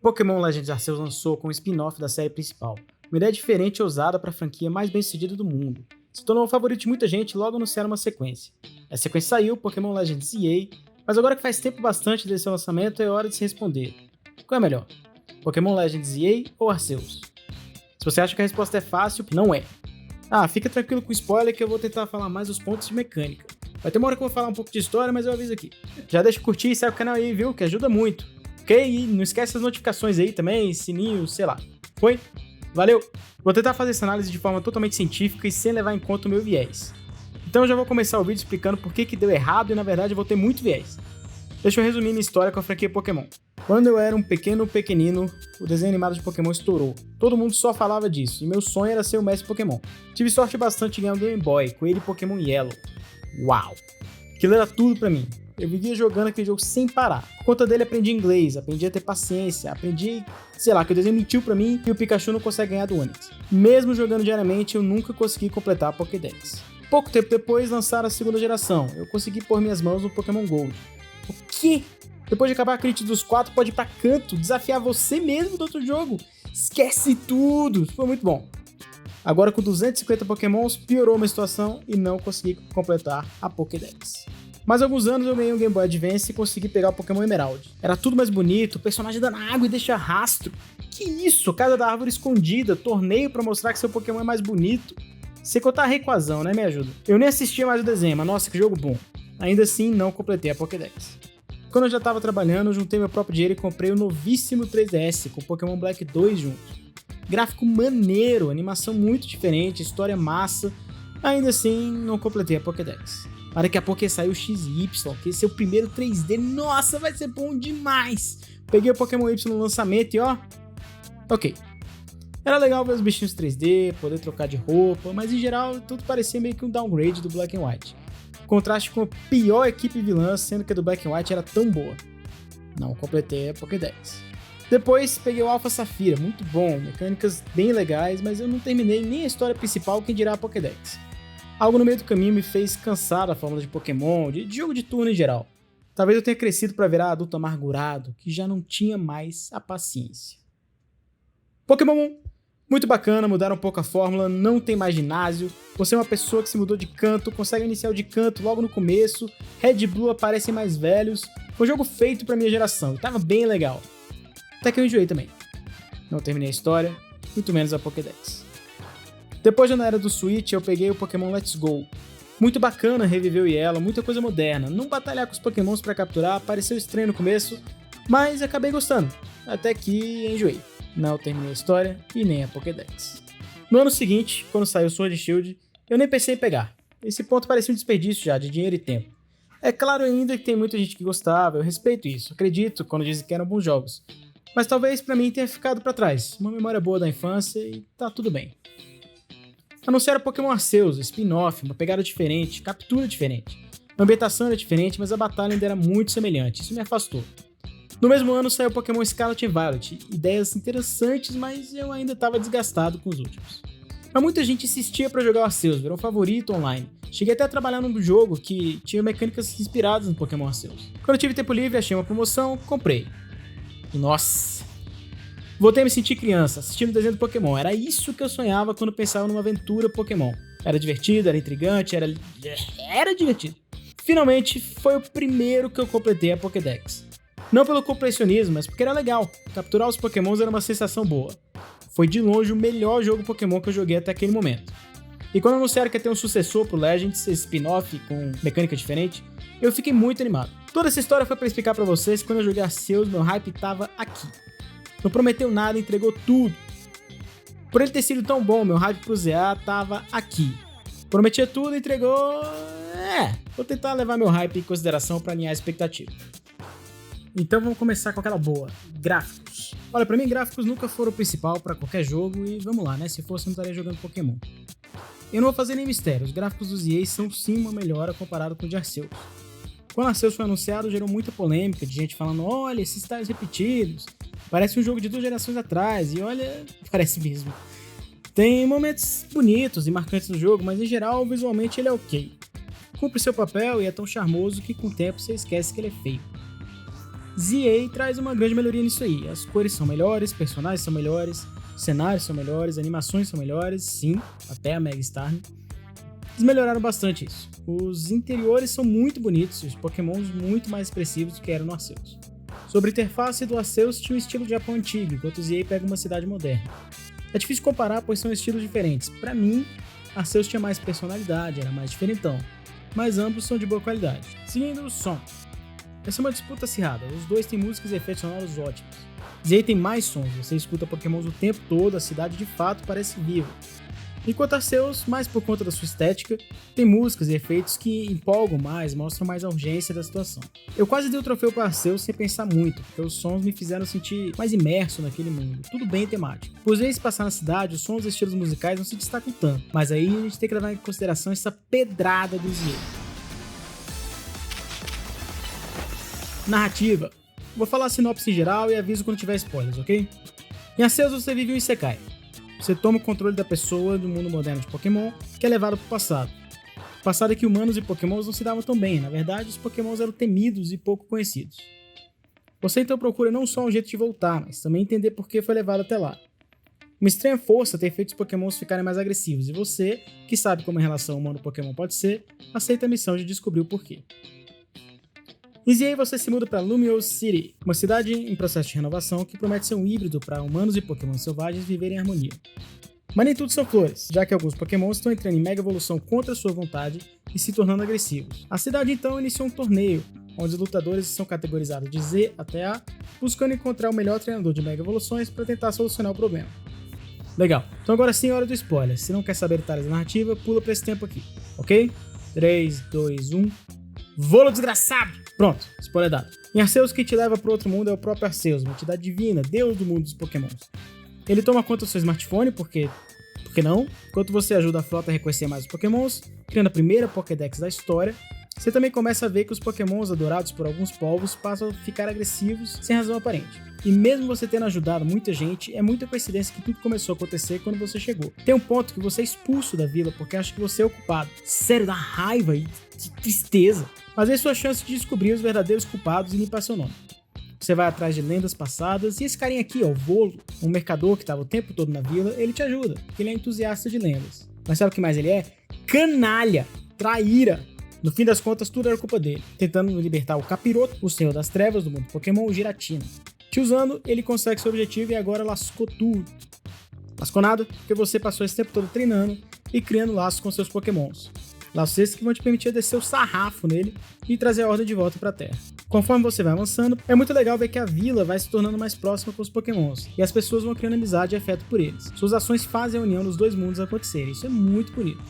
Pokémon Legends Arceus lançou com um spin-off da série principal, uma ideia diferente e ousada para a franquia mais bem-sucedida do mundo. Se tornou o favorito de muita gente e logo anunciaram uma sequência. A sequência saiu, Pokémon Legends EA, mas agora que faz tempo bastante desse lançamento é hora de se responder. Qual é melhor? Pokémon Legends EA ou Arceus? Se você acha que a resposta é fácil, não é. Fica tranquilo com o spoiler que eu vou tentar falar mais dos pontos de mecânica. Vai ter uma hora que eu vou falar um pouco de história, mas eu aviso aqui. Já deixa curtir e segue o canal aí, viu? Que ajuda muito. Ok? E não esquece as notificações aí também, sininho, sei lá. Foi? Valeu! Vou tentar fazer essa análise de forma totalmente científica e sem levar em conta o meu viés. Então eu já vou começar o vídeo explicando por que deu errado e na verdade eu vou ter muito viés. Deixa eu resumir minha história com a franquia Pokémon. Quando eu era um pequenino, o desenho animado de Pokémon estourou. Todo mundo só falava disso, e meu sonho era ser o mestre Pokémon. Tive sorte bastante em ganhar um Game Boy, com ele Pokémon Yellow. Uau! Aquilo era tudo pra mim. Eu vivia jogando aquele jogo sem parar. Por conta dele aprendi inglês, aprendi a ter paciência, aprendi, que o desenho mentiu pra mim e o Pikachu não consegue ganhar do Onix. Mesmo jogando diariamente, eu nunca consegui completar a Pokédex. Pouco tempo depois, lançaram a segunda geração. Eu consegui pôr minhas mãos no Pokémon Gold. O quê? Depois de acabar a crítica dos 4, pode ir pra canto, desafiar você mesmo do outro jogo. Esquece tudo! Foi muito bom. Agora com 250 Pokémons, piorou minha situação e não consegui completar a Pokédex. Mas há alguns anos eu ganhei um Game Boy Advance e consegui pegar o Pokémon Emerald. Era tudo mais bonito, o personagem dá na água e deixa rastro. Que isso? Casa da árvore escondida, torneio pra mostrar que seu Pokémon é mais bonito. Sem contar a Rayquazão, né? Me ajuda. Eu nem assistia mais o desenho, mas nossa, que jogo bom. Ainda assim, não completei a Pokédex. Quando eu já tava trabalhando, eu juntei meu próprio dinheiro e comprei o novíssimo 3DS com Pokémon Black 2 junto. Gráfico maneiro, animação muito diferente, história massa. Ainda assim, não completei a Pokédex. Mas daqui a pouco saiu o XY, que esse é o primeiro 3D. Nossa, vai ser bom demais! Peguei o Pokémon Y no lançamento e ó... Ok. Era legal ver os bichinhos 3D, poder trocar de roupa, mas em geral tudo parecia meio que um downgrade do Black and White. Contraste com a pior equipe vilã, sendo que a do Black and White era tão boa. Não completei a Pokédex. Depois peguei o Alpha Safira, muito bom, mecânicas bem legais, mas eu não terminei nem a história principal, quem dirá a Pokédex. Algo no meio do caminho me fez cansar da fórmula de Pokémon, de jogo de turno em geral. Talvez eu tenha crescido para virar adulto amargurado, que já não tinha mais a paciência. Pokémon 1, muito bacana, mudaram um pouco a fórmula, não tem mais ginásio, você é uma pessoa que se mudou de canto, consegue iniciar o de canto logo no começo, Red e Blue aparecem mais velhos, foi um jogo feito pra minha geração e tava bem legal. Até que eu enjoei também. Não terminei a história, muito menos a Pokédex. Depois na era do Switch eu peguei o Pokémon Let's Go. Muito bacana reviver o Yellow, muita coisa moderna, não batalhar com os Pokémons pra capturar, pareceu estranho no começo, mas acabei gostando, até que enjoei. Não terminei a história e nem a Pokédex. No ano seguinte, quando saiu Sword and Shield, eu nem pensei em pegar. Esse ponto parecia um desperdício já de dinheiro e tempo. É claro ainda que tem muita gente que gostava, eu respeito isso, acredito quando dizem que eram bons jogos. Mas talvez pra mim tenha ficado pra trás, uma memória boa da infância e tá tudo bem. Anunciaram Pokémon Arceus, spin-off, uma pegada diferente, captura diferente. A ambientação era diferente, mas a batalha ainda era muito semelhante, isso me afastou. No mesmo ano saiu Pokémon Scarlet e Violet, ideias interessantes, mas eu ainda estava desgastado com os últimos. Mas muita gente insistia para jogar o Arceus, virou favorito online. Cheguei até a trabalhar num jogo que tinha mecânicas inspiradas no Pokémon Arceus. Quando eu tive tempo livre, achei uma promoção, comprei. E nossa! Voltei a me sentir criança, assistindo o desenho do Pokémon. Era isso que eu sonhava quando pensava numa aventura Pokémon. Era divertido, era intrigante, era divertido. Finalmente, foi o primeiro que eu completei a Pokédex. Não pelo completionismo, mas porque era legal. Capturar os Pokémons era uma sensação boa. Foi de longe o melhor jogo Pokémon que eu joguei até aquele momento. E quando anunciaram que ia ter um sucessor pro Legends, esse spin-off com mecânica diferente, eu fiquei muito animado. Toda essa história foi pra explicar pra vocês que quando eu joguei Arceus, meu hype tava aqui. Não prometeu nada, entregou tudo. Por ele ter sido tão bom, meu hype pro ZA tava aqui. Prometia tudo, entregou... vou tentar levar meu hype em consideração pra alinhar a expectativa. Então vamos começar com aquela boa, gráficos. Olha, pra mim gráficos nunca foram o principal pra qualquer jogo e vamos lá, né? Se fosse eu não estaria jogando Pokémon. Eu não vou fazer nem mistério, os gráficos dos EA são sim uma melhora comparado com o de Arceus. Quando Arceus foi anunciado gerou muita polêmica de gente falando, olha, esses styles repetidos, parece um jogo de 2 gerações atrás, e olha, parece mesmo. Tem momentos bonitos e marcantes no jogo, mas em geral visualmente ele é ok. Cumpre seu papel e é tão charmoso que com o tempo você esquece que ele é feio. ZA traz uma grande melhoria nisso aí. As cores são melhores, personagens são melhores, cenários são melhores, animações são melhores, sim, até a Mega Star. Eles melhoraram bastante isso. Os interiores são muito bonitos e os pokémons muito mais expressivos do que eram no Arceus. Sobre a interface do Arceus tinha um estilo de Japão antigo, enquanto o ZA pega uma cidade moderna. É difícil comparar, pois são estilos diferentes. Pra mim, Arceus tinha mais personalidade, era mais diferentão, mas ambos são de boa qualidade. Seguindo o som. Essa é uma disputa acirrada, os dois têm músicas e efeitos sonoros ótimos. ZA tem mais sons, você escuta pokémons o tempo todo, a cidade de fato parece viva. Enquanto Arceus, mais por conta da sua estética, tem músicas e efeitos que empolgam mais, mostram mais a urgência da situação. Eu quase dei o troféu para Arceus sem pensar muito, porque os sons me fizeram sentir mais imerso naquele mundo, tudo bem temático. Por vezes passar na cidade, os sons e estilos musicais não se destacam tanto, mas aí a gente tem que levar em consideração essa pedrada do ZA. Narrativa. Vou falar a sinopse em geral e aviso quando tiver spoilers, ok? Em Arceus você vive um Isekai. Você toma o controle da pessoa do mundo moderno de Pokémon, que é levado para o passado. O passado é que humanos e Pokémons não se davam tão bem, na verdade os Pokémons eram temidos e pouco conhecidos. Você então procura não só um jeito de voltar, mas também entender por que foi levado até lá. Uma estranha força tem feito os Pokémons ficarem mais agressivos, e você, que sabe como a relação humano-Pokémon pode ser, aceita a missão de descobrir o porquê. Em ZA você se muda para Lumiose City, uma cidade em processo de renovação que promete ser um híbrido para humanos e Pokémon selvagens viverem em harmonia. Mas nem tudo são flores, já que alguns Pokémons estão entrando em mega evolução contra sua vontade e se tornando agressivos. A cidade então iniciou um torneio, onde os lutadores são categorizados de Z até A, buscando encontrar o melhor treinador de mega evoluções para tentar solucionar o problema. Legal, então agora sim é hora do spoiler. Se não quer saber detalhes da narrativa, pula para esse tempo aqui, ok? 3, 2, 1... Volo desgraçado! Pronto, spoiler dado. Em Arceus, quem te leva para outro mundo é o próprio Arceus, uma entidade divina, deus do mundo dos Pokémons. Ele toma conta do seu smartphone, porque não? Enquanto você ajuda a frota a reconhecer mais os Pokémons, criando a primeira Pokédex da história, você também começa a ver que os Pokémons adorados por alguns povos passam a ficar agressivos sem razão aparente. E mesmo você tendo ajudado muita gente, é muita coincidência que tudo começou a acontecer quando você chegou. Tem um ponto que você é expulso da vila porque acha que você é o culpado. Sério, dá raiva e de tristeza. Mas é sua chance de descobrir os verdadeiros culpados e limpar seu nome. Você vai atrás de lendas passadas e esse carinha aqui, ó, o Volo, um mercador que estava o tempo todo na vila, ele te ajuda, porque ele é entusiasta de lendas. Mas sabe o que mais ele é? Canalha, traíra. No fim das contas, tudo era culpa dele, tentando libertar o Capiroto, o Senhor das Trevas do mundo Pokémon, o Giratina. Te usando, ele consegue seu objetivo e agora lascou tudo. Lascou nada, porque você passou esse tempo todo treinando e criando laços com seus Pokémons. Laços esses que vão te permitir descer o sarrafo nele e trazer a ordem de volta pra Terra. Conforme você vai avançando, é muito legal ver que a vila vai se tornando mais próxima com os Pokémons, e as pessoas vão criando amizade e afeto por eles. Suas ações fazem a união dos dois mundos acontecerem, isso é muito bonito.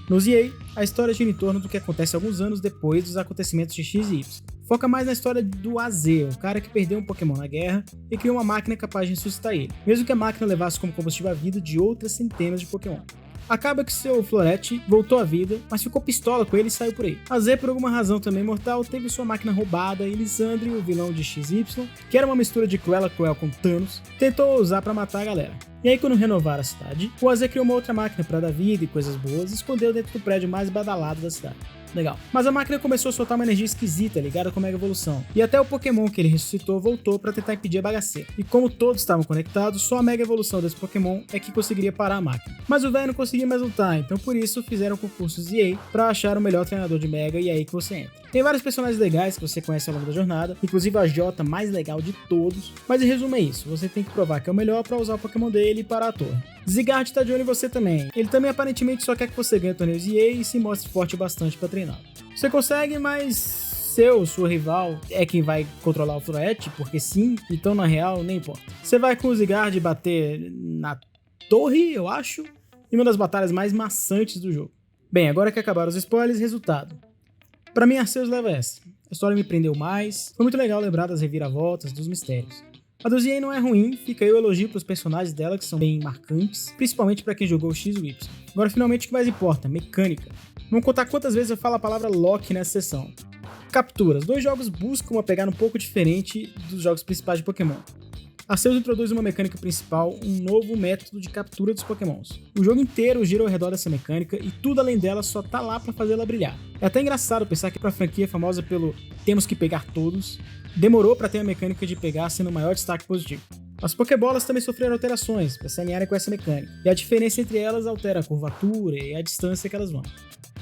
No ZA, a história gira em torno do que acontece alguns anos depois dos acontecimentos de X e Y. Foca mais na história do AZ, o cara que perdeu um Pokémon na guerra e criou uma máquina capaz de ressuscitar ele, mesmo que a máquina levasse como combustível a vida de outras centenas de Pokémon. Acaba que seu Florete voltou à vida, mas ficou pistola com ele e saiu por aí. A Z, por alguma razão também mortal, teve sua máquina roubada e Lysandre, o vilão de XY, que era uma mistura de Cruella Cruel com Thanos, tentou usar pra matar a galera. E aí, quando renovaram a cidade, o AZ criou uma outra máquina pra dar vida e coisas boas e escondeu dentro do prédio mais badalado da cidade. Legal. Mas a máquina começou a soltar uma energia esquisita ligada com a Mega Evolução. E até o Pokémon que ele ressuscitou voltou pra tentar impedir a bagaceira. E como todos estavam conectados, só a Mega Evolução desse Pokémon é que conseguiria parar a máquina. Mas o velho não conseguia mais lutar, então por isso fizeram concursos EA pra achar o melhor treinador de Mega e é aí que você entra. Tem vários personagens legais que você conhece ao longo da jornada, inclusive a Jota mais legal de todos. Mas em resumo é isso, você tem que provar que é o melhor pra usar o Pokémon dele e parar a torre. Zygarde tá de olho em você também. Ele também aparentemente só quer que você ganhe torneios EA e se mostre forte bastante pra treinar. Você consegue, mas sua rival é quem vai controlar o Florete, porque sim, então na real nem importa. Você vai com o Zygarde bater na torre, eu acho, em uma das batalhas mais maçantes do jogo. Bem, agora que acabaram os spoilers, resultado. Pra mim, Arceus leva essa. A história me prendeu mais, foi muito legal lembrar das reviravoltas, dos mistérios. A do ZA não é ruim, fica aí o elogio pros personagens dela que são bem marcantes, principalmente pra quem jogou o X e o Y. Agora finalmente o que mais importa, mecânica. Vamos contar quantas vezes eu falo a palavra lock nessa sessão. Capturas. Dois jogos buscam uma pegada um pouco diferente dos jogos principais de Pokémon. Arceus introduz uma mecânica principal, um novo método de captura dos Pokémons. O jogo inteiro gira ao redor dessa mecânica e tudo além dela só tá lá pra fazer ela brilhar. É até engraçado pensar que pra franquia famosa pelo temos que pegar todos, demorou para ter a mecânica de pegar sendo o maior destaque positivo. As Pokébolas também sofreram alterações para se alinharem com essa mecânica, e a diferença entre elas altera a curvatura e a distância que elas vão.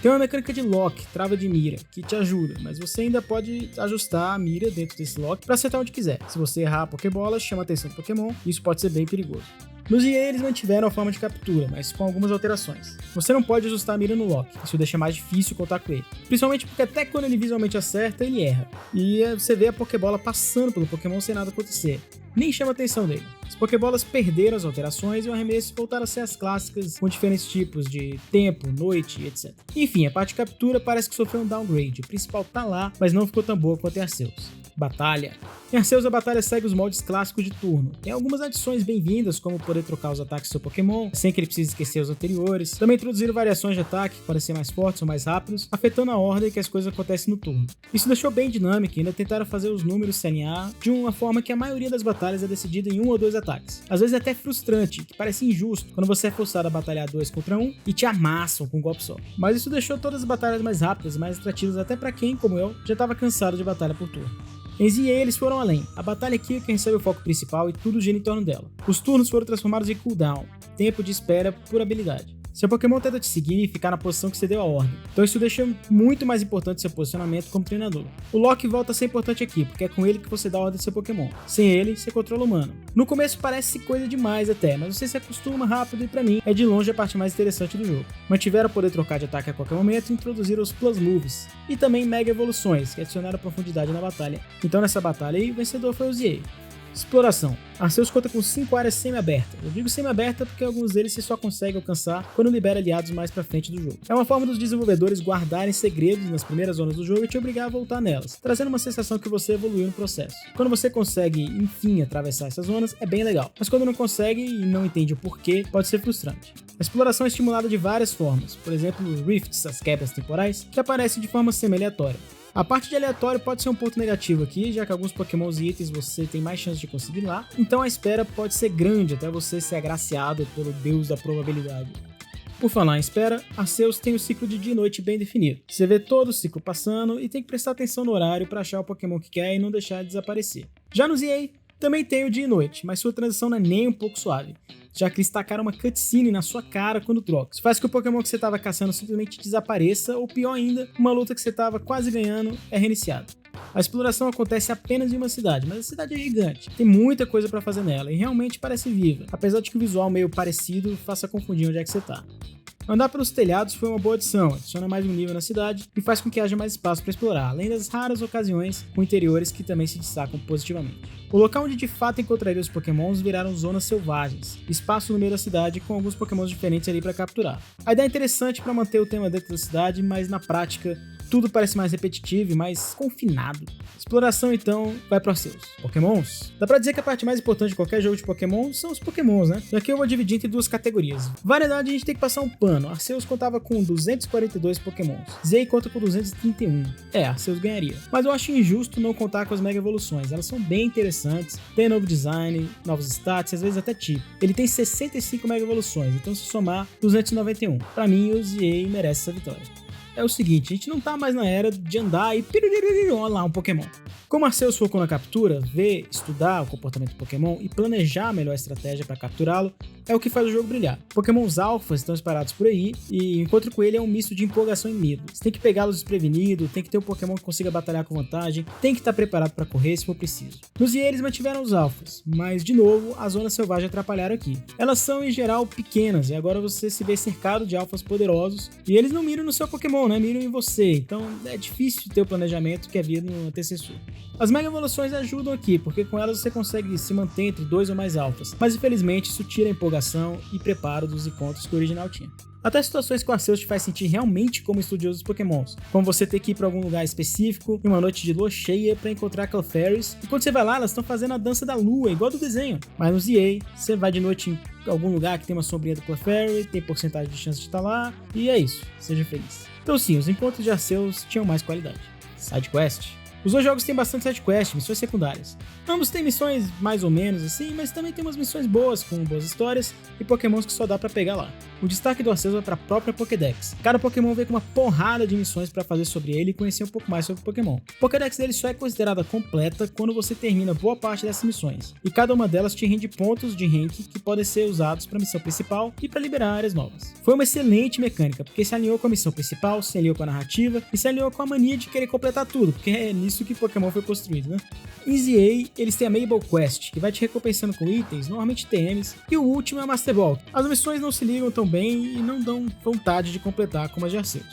Tem uma mecânica de lock, trava de mira, que te ajuda, mas você ainda pode ajustar a mira dentro desse lock para acertar onde quiser. Se você errar a Pokébola, chama a atenção do Pokémon, e isso pode ser bem perigoso. Nos EA eles mantiveram a forma de captura, mas com algumas alterações. Você não pode ajustar a mira no lock, isso deixa mais difícil contar com ele. Principalmente porque até quando ele visualmente acerta, ele erra. E você vê a Pokébola passando pelo Pokémon sem nada acontecer. Nem chama a atenção dele. As Pokébolas perderam as alterações e o arremesso voltaram a ser as clássicas, com diferentes tipos de tempo, noite, etc. Enfim, a parte de captura parece que sofreu um downgrade. O principal tá lá, mas não ficou tão boa quanto em Arceus. Batalha. Em Arceus a batalha segue os moldes clássicos de turno. Tem algumas adições bem-vindas, como poder trocar os ataques do seu Pokémon, sem que ele precise esquecer os anteriores. Também introduziram variações de ataque, que podem ser mais fortes ou mais rápidos, afetando a ordem que as coisas acontecem no turno. Isso deixou bem dinâmico e ainda tentaram fazer os números se alinhar de uma forma que a maioria das batalhas é decidida em 1 ou 2 ataques. Às vezes é até frustrante, que parece injusto, quando você é forçado a batalhar 2 contra 1 e te amassam com um golpe só. Mas isso deixou todas as batalhas mais rápidas e mais atrativas até pra quem, como eu, já estava cansado de batalha por turno. Em ZA eles foram além. A batalha aqui é quem recebe o foco principal e tudo gira em torno dela. Os turnos foram transformados em cooldown, tempo de espera por habilidade. Seu Pokémon tenta te seguir e ficar na posição que você deu a ordem, então isso deixa muito mais importante seu posicionamento como treinador. O Lock volta a ser importante aqui, porque é com ele que você dá a ordem do seu Pokémon. Sem ele, você controla o humano. No começo parece coisa demais até, mas você se acostuma rápido e pra mim é de longe a parte mais interessante do jogo. Mantiveram poder trocar de ataque a qualquer momento e introduziram os Plus Moves, e também Mega Evoluções, que adicionaram profundidade na batalha. Então nessa batalha aí, o vencedor foi o ZA. Exploração. Arceus conta com 5 áreas semi-abertas. Eu digo semi-aberta porque alguns deles você só consegue alcançar quando libera aliados mais pra frente do jogo. É uma forma dos desenvolvedores guardarem segredos nas primeiras zonas do jogo e te obrigar a voltar nelas, trazendo uma sensação que você evoluiu no processo. Quando você consegue, enfim, atravessar essas zonas, é bem legal, mas quando não consegue e não entende o porquê, pode ser frustrante. A exploração é estimulada de várias formas, por exemplo, Rifts, as quebras temporais, que aparecem de forma semi-aleatória. A parte de aleatório pode ser um ponto negativo aqui, já que alguns Pokémons e itens você tem mais chance de conseguir lá, então a espera pode ser grande até você ser agraciado pelo deus da probabilidade. Por falar em espera, Arceus tem o ciclo de dia e noite bem definido. Você vê todo o ciclo passando e tem que prestar atenção no horário para achar o Pokémon que quer e não deixar de desaparecer. Já no ZA, também tem o dia e noite, mas sua transição não é nem um pouco suave, já que eles tacaram uma cutscene na sua cara quando troca. Isso faz que o Pokémon que você estava caçando simplesmente desapareça, ou pior ainda, uma luta que você estava quase ganhando é reiniciada. A exploração acontece apenas em uma cidade, mas a cidade é gigante, tem muita coisa para fazer nela e realmente parece viva, apesar de que o visual meio parecido faça confundir onde é que você tá. Andar pelos telhados foi uma boa adição, adiciona mais um nível na cidade e faz com que haja mais espaço para explorar, além das raras ocasiões com interiores que também se destacam positivamente. O local onde de fato encontraria os Pokémons viraram zonas selvagens, espaço no meio da cidade com alguns Pokémons diferentes ali para capturar. A ideia é interessante para manter o tema dentro da cidade, mas na prática tudo parece mais repetitivo e mais confinado. Exploração então vai para Arceus. Pokémons? Dá pra dizer que a parte mais importante de qualquer jogo de Pokémon são os Pokémons, né? E aqui eu vou dividir entre duas categorias. Variedade a gente tem que passar um pano. Arceus contava com 242 Pokémons. ZA conta com 231. Arceus ganharia. Mas eu acho injusto não contar com as Mega Evoluções. Elas são bem interessantes, tem novo design, novos stats, às vezes até tipo. Ele tem 65 Mega Evoluções, então se somar 291. Pra mim o ZA merece essa vitória. É o seguinte, a gente não tá mais na era de andar e olha lá um Pokémon. Como Arceus focou na captura, ver, estudar o comportamento do Pokémon e planejar a melhor estratégia para capturá-lo é o que faz o jogo brilhar. Pokémons alfas estão espalhados por aí e o encontro com ele é um misto de empolgação e medo. Você tem que pegá-los desprevenido, tem que ter um Pokémon que consiga batalhar com vantagem, tem que estar preparado para correr se for preciso. Nos ZA eles mantiveram os alfas, mas de novo as zonas selvagens atrapalharam aqui. Elas são em geral pequenas e agora você se vê cercado de alfas poderosos e eles não miram no seu Pokémon, né? Miram em você, então é difícil ter o planejamento que havia no antecessor. As Mega Evoluções ajudam aqui, porque com elas você consegue se manter entre 2 ou mais alfas, mas infelizmente isso tira a empolgação e preparo dos encontros que o original tinha. Até situações com Arceus te faz sentir realmente como estudioso dos Pokémons, como você ter que ir para algum lugar específico em uma noite de lua cheia para encontrar Clefairies, e quando você vai lá elas estão fazendo a dança da lua, igual do desenho. Mas no ZA, você vai de noite em algum lugar que tem uma sombrinha do Clefairy, tem porcentagem de chance de estar lá, e é isso, seja feliz. Então sim, os encontros de Arceus tinham mais qualidade. Side Quest. Os dois jogos têm bastante sidequest, missões secundárias. Ambos têm missões mais ou menos assim, mas também tem umas missões boas, com boas histórias e pokémons que só dá pra pegar lá. O destaque do Arceus vai para a própria Pokédex. Cada Pokémon vem com uma porrada de missões para fazer sobre ele e conhecer um pouco mais sobre o Pokémon. A Pokédex dele só é considerada completa quando você termina boa parte dessas missões, e cada uma delas te rende pontos de rank que podem ser usados para a missão principal e para liberar áreas novas. Foi uma excelente mecânica, porque se alinhou com a missão principal, se alinhou com a narrativa e se alinhou com a mania de querer completar tudo, porque é nisso que Pokémon foi construído, né? Em ZA, eles têm a Mabel Quest, que vai te recompensando com itens, normalmente TMs, e o último é a Master Ball. As missões não se ligam tão bem e não dão vontade de completar como as de Arceus.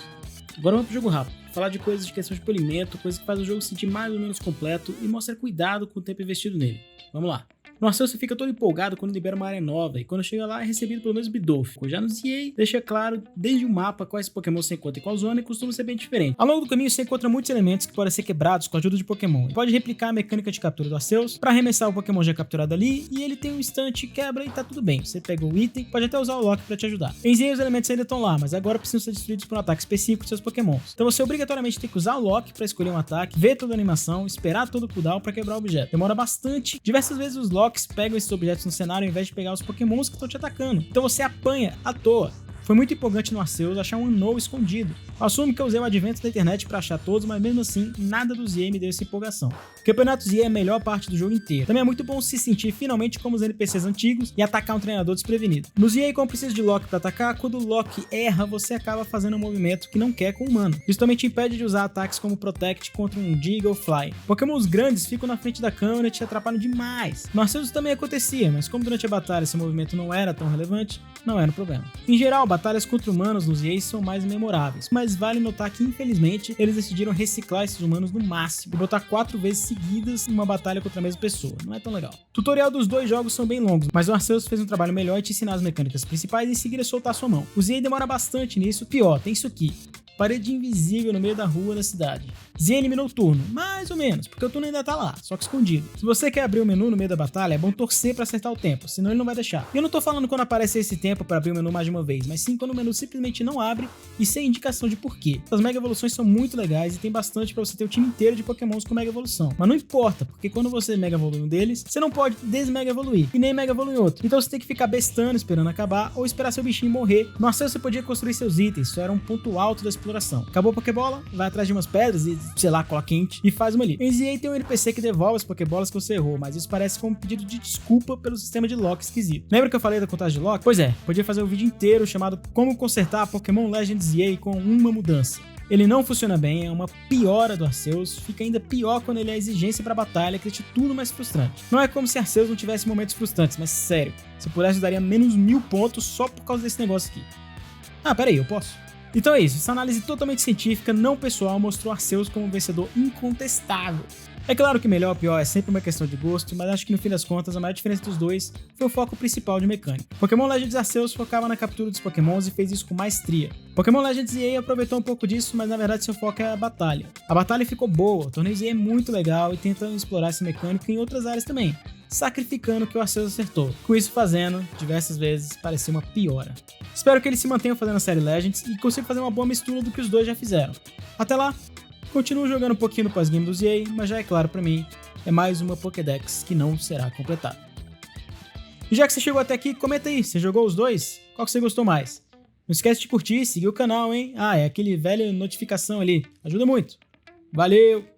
Agora vamos pro jogo rápido, falar de coisas de questão de polimento, coisas que faz o jogo se sentir mais ou menos completo e mostra cuidado com o tempo investido nele. Vamos lá. No Arceus você fica todo empolgado quando libera uma área nova e quando chega lá é recebido pelo mesmo Bidoof. Já no ZA deixa claro desde o mapa quais Pokémon você encontra em qual zona e costuma ser bem diferente. Ao longo do caminho você encontra muitos elementos que podem ser quebrados com a ajuda de Pokémon. Pode replicar a mecânica de captura do Arceus para arremessar o Pokémon já capturado ali e ele tem um instante, quebra e tá tudo bem. Você pega o item, pode até usar o Lock para te ajudar. Em ZA os elementos ainda estão lá, mas agora precisam ser destruídos por um ataque específico de seus Pokémons. Então você obrigatoriamente tem que usar o Lock para escolher um ataque, ver toda a animação, esperar todo o cooldown para quebrar o objeto. Demora bastante. Diversas vezes os Locks pegam esses objetos no cenário ao invés de pegar os Pokémons que estão te atacando. Então você apanha à toa. Foi muito empolgante no Arceus achar um Unown escondido. Assumo que eu usei o advento da internet para achar todos, mas mesmo assim, nada do ZA me deu essa empolgação. O Campeonato ZA é a melhor parte do jogo inteiro. Também é muito bom se sentir finalmente como os NPCs antigos e atacar um treinador desprevenido. No ZA, como precisa de Lock para atacar, quando o Lock erra, você acaba fazendo um movimento que não quer com o humano. Isso também te impede de usar ataques como Protect contra um Dig ou Fly. Pokémons grandes ficam na frente da câmera e te atrapalham demais. No Arceus também acontecia, mas como durante a batalha esse movimento não era tão relevante, não era um problema. Em geral, batalhas contra humanos nos ZA são mais memoráveis, mas vale notar que infelizmente eles decidiram reciclar esses humanos no máximo e botar 4 vezes seguidas em uma batalha contra a mesma pessoa, não é tão legal. O tutorial dos dois jogos são bem longos, mas o Arceus fez um trabalho melhor em te ensinar as mecânicas principais e em seguida soltar sua mão. O ZA demora bastante nisso, pior, tem isso aqui. Parede invisível no meio da rua da cidade. ZA eliminou o turno, mais ou menos, porque o turno ainda tá lá, só que escondido. Se você quer abrir o menu no meio da batalha, é bom torcer pra acertar o tempo, senão ele não vai deixar. E eu não tô falando quando aparecer esse tempo pra abrir o menu mais de uma vez, mas sim quando o menu simplesmente não abre e sem indicação de porquê. As Mega Evoluções são muito legais e tem bastante pra você ter o time inteiro de Pokémons com Mega Evolução. Mas não importa, porque quando você Mega Evolui um deles, você não pode Desmega Evoluir e nem Mega Evoluir outro. Então você tem que ficar bestando esperando acabar ou esperar seu bichinho morrer. No Arceus você podia construir seus itens, isso era um ponto alto da exploração. Acabou a Pokébola, vai atrás de umas pedras e, sei lá, cola quente e faz uma ali. Em ZA tem um NPC que devolve as Pokébolas que você errou, mas isso parece como um pedido de desculpa pelo sistema de lock esquisito. Lembra que eu falei da contagem de lock? Pois é, podia fazer um vídeo inteiro chamado Como Consertar Pokémon Legends ZA com uma mudança. Ele não funciona bem, é uma piora do Arceus, fica ainda pior quando ele é exigência pra batalha, que deixa tudo mais frustrante. Não é como se Arceus não tivesse momentos frustrantes, mas sério, se pudesse eu daria menos 1000 pontos só por causa desse negócio aqui. Ah, peraí, eu posso? Então é isso, essa análise totalmente científica, não pessoal, mostrou Arceus como um vencedor incontestável. É claro que melhor ou pior é sempre uma questão de gosto, mas acho que no fim das contas a maior diferença dos dois foi o foco principal de mecânica. Pokémon Legends Arceus focava na captura dos Pokémons e fez isso com maestria. Pokémon Legends EA aproveitou um pouco disso, mas na verdade seu foco é a batalha. A batalha ficou boa, o torneio EA é muito legal e tenta explorar essa mecânica em outras áreas também, sacrificando o que o Arceus acertou. Com isso fazendo, diversas vezes, parecia uma piora. Espero que eles se mantenham fazendo a série Legends e consigam fazer uma boa mistura do que os dois já fizeram. Até lá, continuo jogando um pouquinho no pós-game do ZA, mas já é claro pra mim, é mais uma Pokédex que não será completada. E já que você chegou até aqui, comenta aí, você jogou os dois? Qual que você gostou mais? Não esquece de curtir e seguir o canal, hein? Ah, é aquele velho notificação ali, ajuda muito. Valeu!